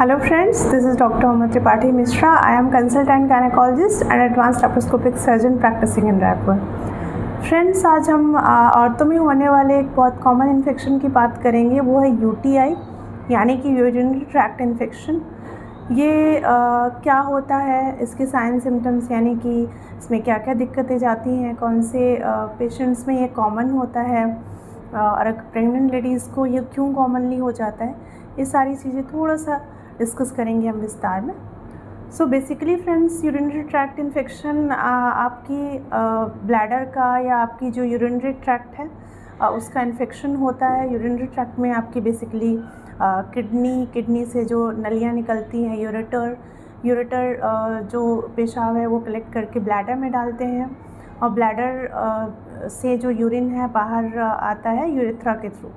Hello friends, this is Dr. Uma Tripathi Mishra. I am consultant gynecologist and advanced laparoscopic surgeon practicing in Raipur. Friends, आज हम औरतों में होने वाले एक बहुत कॉमन इन्फेक्शन की बात करेंगे, वो है यूटीआई यानी कि यूरिनरी ट्रैक्ट इन्फेक्शन। ये क्या होता है, इसके साइन सिम्टम्स यानी कि इसमें क्या क्या दिक्कतें जाती हैं, कौन से पेशेंट्स में ये कॉमन होता है और प्रेग्नेंट लेडीज़ को ये क्यों कॉमनली हो जाता है, ये सारी चीज़ें थोड़ा सा डिस्कस करेंगे हम विस्तार में। So basically friends, urinary tract infection आपकी ब्लैडर का या आपकी जो यूरिनरी ट्रैक्ट है उसका इन्फेक्शन होता है। यूरिनरी ट्रैक्ट में आपकी बेसिकली किडनी से जो नलियाँ निकलती हैं, यूरेटर जो पेशाब है वो कलेक्ट करके ब्लैडर में डालते हैं और ब्लैडर से जो यूरिन है बाहर आता है यूरेथ्रा के थ्रू।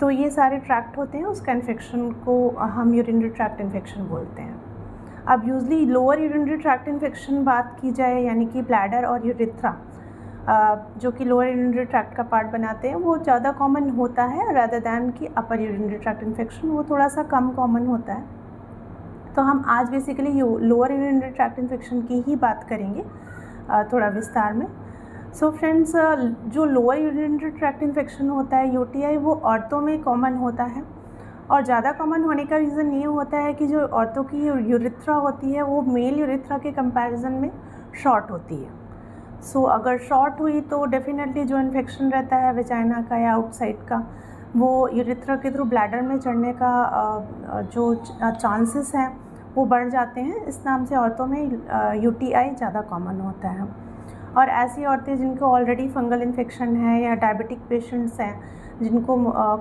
तो ये सारे ट्रैक्ट होते हैं, उसका इन्फेक्शन को हम यूरिनरी ट्रैक्ट इन्फेक्शन बोलते हैं। अब usually lower urinary tract infection बात की जाए यानी कि ब्लैडर और यूरेथ्रा जो कि लोअर यूरिनरी ट्रैक्ट का पार्ट बनाते हैं, वो ज़्यादा कॉमन होता है रादर दैन कि अपर यूरिनरी ट्रैक्ट इन्फेक्शन वो थोड़ा सा कम कॉमन होता है। तो हम आज basically lower urinary tract infection की ही बात करेंगे थोड़ा विस्तार में। सो फ्रेंड्स, जो लोअर यूरिनरी ट्रैक्ट इन्फेक्शन होता है यूटीआई, वो औरतों में कॉमन होता है और ज़्यादा कॉमन होने का रीज़न ये होता है कि जो औरतों की यूरेथ्रा होती है वो मेल यूरेथ्रा के कंपैरिजन में शॉर्ट होती है। सो अगर शॉर्ट हुई तो डेफिनेटली जो इन्फेक्शन रहता है वेजाइना का या आउटसाइड का, वो यूरेथ्रा के थ्रू ब्लैडर में चढ़ने का जो चांसेस हैं वो बढ़ जाते हैं। इस नाम से औरतों में यूटीआई ज़्यादा कॉमन होता है। और ऐसी औरतें जिनको ऑलरेडी फंगल इन्फेक्शन है या डायबिटिक पेशेंट्स हैं जिनको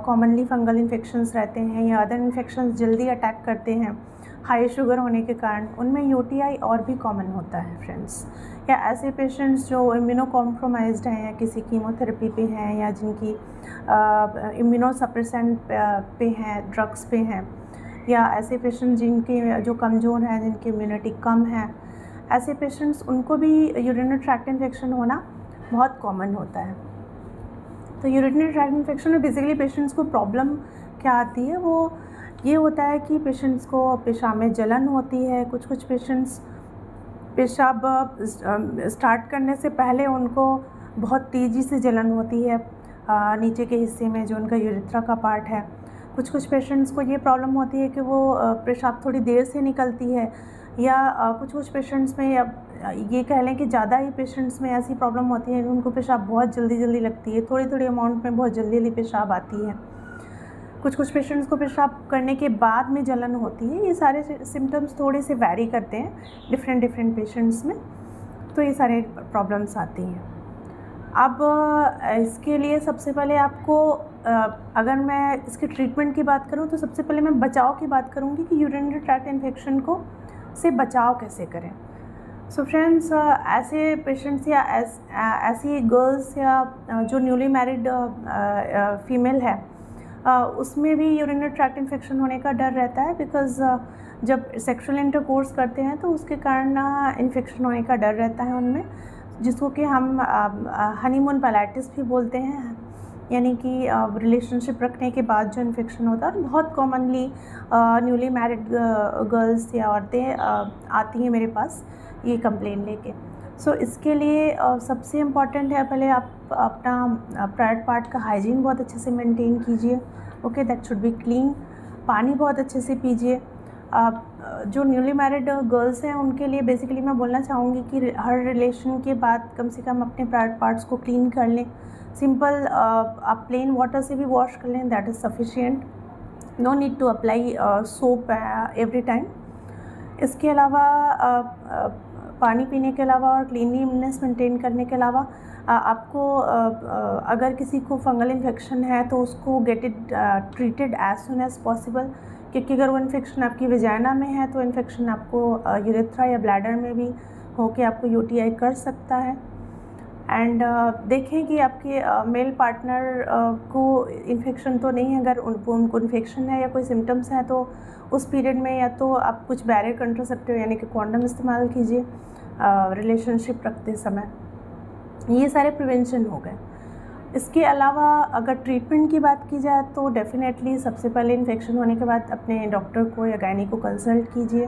कॉमनली फंगल इन्फेक्शंस रहते हैं या अदर इन्फेक्शंस जल्दी अटैक करते हैं हाई शुगर होने के कारण, उनमें यूटीआई और भी कॉमन होता है फ्रेंड्स। या ऐसे पेशेंट्स जो इम्यूनो कॉम्प्रोमाइज्ड हैं या किसी कीमोथेरेपी पे हैं या जिनकी इम्यूनो सप्रेसेंट पे हैं, ड्रग्स पे हैं, या ऐसे पेशेंट्स जिनके जो कमज़ोर हैं, जिनकी इम्यूनिटी कम है, ऐसे पेशेंट्स उनको भी यूरिनरी ट्रैक्ट इन्फेक्शन होना बहुत कॉमन होता है। तो यूरिनरी ट्रैक्ट इन्फेक्शन में बेसिकली पेशेंट्स को प्रॉब्लम क्या आती है, वो ये होता है कि पेशेंट्स को पेशाब में जलन होती है। कुछ पेशेंट्स पेशाब स्टार्ट करने से पहले उनको बहुत तेज़ी से जलन होती है नीचे के हिस्से में जो उनका यूरेथ्रा का पार्ट है। कुछ पेशेंट्स को ये प्रॉब्लम होती है कि वो पेशाब थोड़ी देर से निकलती है, या कुछ पेशेंट्स में ये कह लें कि ज़्यादा ही पेशेंट्स में ऐसी प्रॉब्लम होती है कि उनको पेशाब बहुत जल्दी लगती है, थोड़ी अमाउंट में बहुत जल्दी पेशाब आती है। कुछ पेशेंट्स को पेशाब करने के बाद में जलन होती है। ये सारे सिम्टम्स थोड़े से वैरी करते हैं डिफरेंट पेशेंट्स में, तो ये सारे प्रॉब्लम्स आती हैं। अब इसके लिए सबसे पहले आपको अगर मैं इसके ट्रीटमेंट की बात करूं तो सबसे पहले मैं बचाव की बात करूंगी कि यूरिनरी ट्रैक्ट इन्फेक्शन को से बचाव कैसे करें। सो फ्रेंड्स, ऐसे पेशेंट्स या ऐसी गर्ल्स या जो न्यूली मैरिड फीमेल है उसमें भी यूरिनरी ट्रैक्ट इन्फेक्शन होने का डर रहता है, बिकॉज़ जब सेक्सुअल इंटरकोर्स करते हैं तो उसके कारण इन्फेक्शन होने का डर रहता है उनमें, जिसको कि हम हनीमून पैलाइटिस भी बोलते हैं, यानी कि रिलेशनशिप रखने के बाद जो इन्फेक्शन होता है। बहुत कॉमनली न्यूली मैरिड गर्ल्स या औरतें आती हैं मेरे पास ये कंप्लेन लेके। सो इसके लिए सबसे इम्पॉर्टेंट है पहले आप अपना प्राइवेट पार्ट का हाइजीन बहुत अच्छे से मेंटेन कीजिए। Okay, that should be clean. पानी बहुत अच्छे से पीजिए। जो न्यूली मैरिड गर्ल्स हैं उनके लिए बेसिकली मैं बोलना चाहूँगी कि हर रिलेशन के बाद कम से कम अपने प्राइवेट पार्ट्स को क्लीन कर लें। सिंपल आप प्लेन वाटर से भी वॉश कर लें, that is sufficient. No need to apply soap every time. इसके अलावा पानी पीने के अलावा और क्लीनलीनेस मेंटेन करने के अलावा आपको अगर किसी को फंगल इन्फेक्शन है तो उसको get it treated as soon as possible, क्योंकि अगर वो इन्फेक्शन आपकी वेजाइना में है तो इन्फेक्शन आपको यूरेथ्रा या ब्लैडर में भी होके आपको यूटीआई कर सकता है। एंड देखें कि आपके मेल पार्टनर को इन्फेक्शन तो नहीं है। अगर उनको इन्फेक्शन है या कोई सिम्टम्स हैं तो उस पीरियड में या तो आप कुछ बैरियर कंट्रासेप्टिव यानी कि कॉन्डम इस्तेमाल कीजिए रिलेशनशिप रखते समय। ये सारे प्रिवेंशन हो गए। इसके अलावा अगर ट्रीटमेंट की बात की जाए तो डेफ़िनेटली सबसे पहले इन्फेक्शन होने के बाद अपने डॉक्टर को या गायनी को कंसल्ट कीजिए।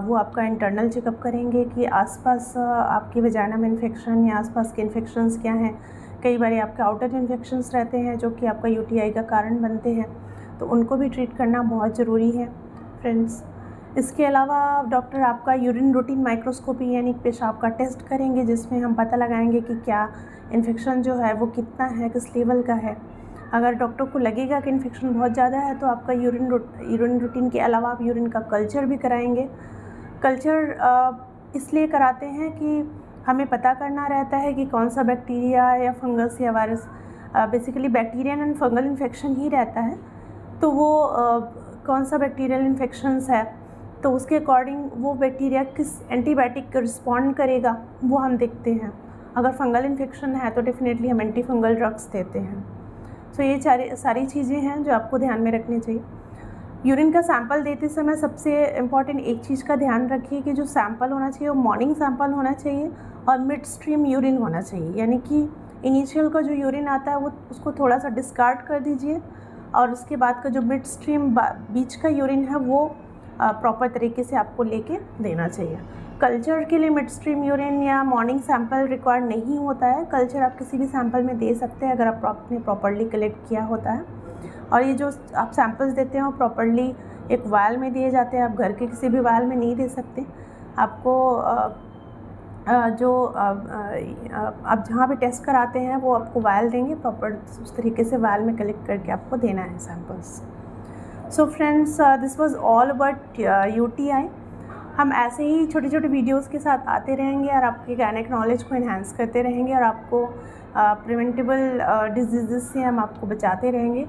वो आपका इंटरनल चेकअप करेंगे कि आसपास आपकी वजाइना में इन्फेक्शन या आसपास के इन्फेक्शंस क्या हैं। कई बार आपके आउटर इन्फेक्शंस रहते हैं जो कि आपका यूटीआई का कारण बनते हैं, तो उनको भी ट्रीट करना बहुत ज़रूरी है फ्रेंड्स। इसके अलावा डॉक्टर आपका यूरिन रूटीन माइक्रोस्कोपी यानी पेशाब का टेस्ट करेंगे, जिसमें हम पता लगाएंगे कि क्या इन्फेक्शन जो है वो कितना है, किस लेवल का है। अगर डॉक्टर को लगेगा कि इन्फेक्शन बहुत ज़्यादा है तो आपका यूरिन रूटीन के अलावा आप यूरिन का कल्चर भी कराएंगे। कल्चर इसलिए कराते हैं कि हमें पता करना रहता है कि कौन सा बैक्टीरिया या फंगस या virus, basically bacterial and fungal infection ही रहता है, तो वो कौन सा बैक्टीरियल इन्फेक्शंस है तो उसके अकॉर्डिंग वो बैक्टीरिया किस एंटीबायोटिक रिस्पॉन्ड करेगा वो हम देखते हैं। अगर फंगल इन्फेक्शन है तो डेफिनेटली हम एंटी फंगल ड्रग्स देते हैं। सो ये सारी चीज़ें हैं जो आपको ध्यान में रखनी चाहिए। यूरिन का सैंपल देते समय सबसे इम्पॉर्टेंट एक चीज़ का ध्यान रखिए कि जो सैंपल होना चाहिए वो मॉर्निंग सैंपल होना चाहिए और मिड स्ट्रीम यूरिन होना चाहिए, यानी कि इनिशियल का जो यूरिन आता है वो उसको थोड़ा सा डिस्कार्ड कर दीजिए और उसके बाद का जो मिड स्ट्रीम बीच का यूरिन है वो प्रॉपर तरीके से आपको लेके देना चाहिए। कल्चर के लिए मिड स्ट्रीम यूरिन या मॉर्निंग सैंपल रिक्वायर्ड नहीं होता है। कल्चर आप किसी भी सैंपल में दे सकते हैं अगर आपने प्रॉपरली कलेक्ट किया होता है। और ये जो आप सैंपल्स देते हैं वो प्रॉपरली एक वायल में दिए जाते हैं, आप घर के किसी भी वायल में नहीं दे सकते। आपको आप जहाँ भी टेस्ट कराते हैं वो आपको वायल देंगे, प्रॉपर उस तरीके से वायल में कलेक्ट करके आपको देना है samples. So friends, this was all about UTI. हम ऐसे ही छोटे छोटे वीडियोस के साथ आते रहेंगे और आपके गायनेक नॉलेज को इन्हांस करते रहेंगे और आपको प्रिवेंटेबल डिजीज़ से हम आपको बचाते रहेंगे।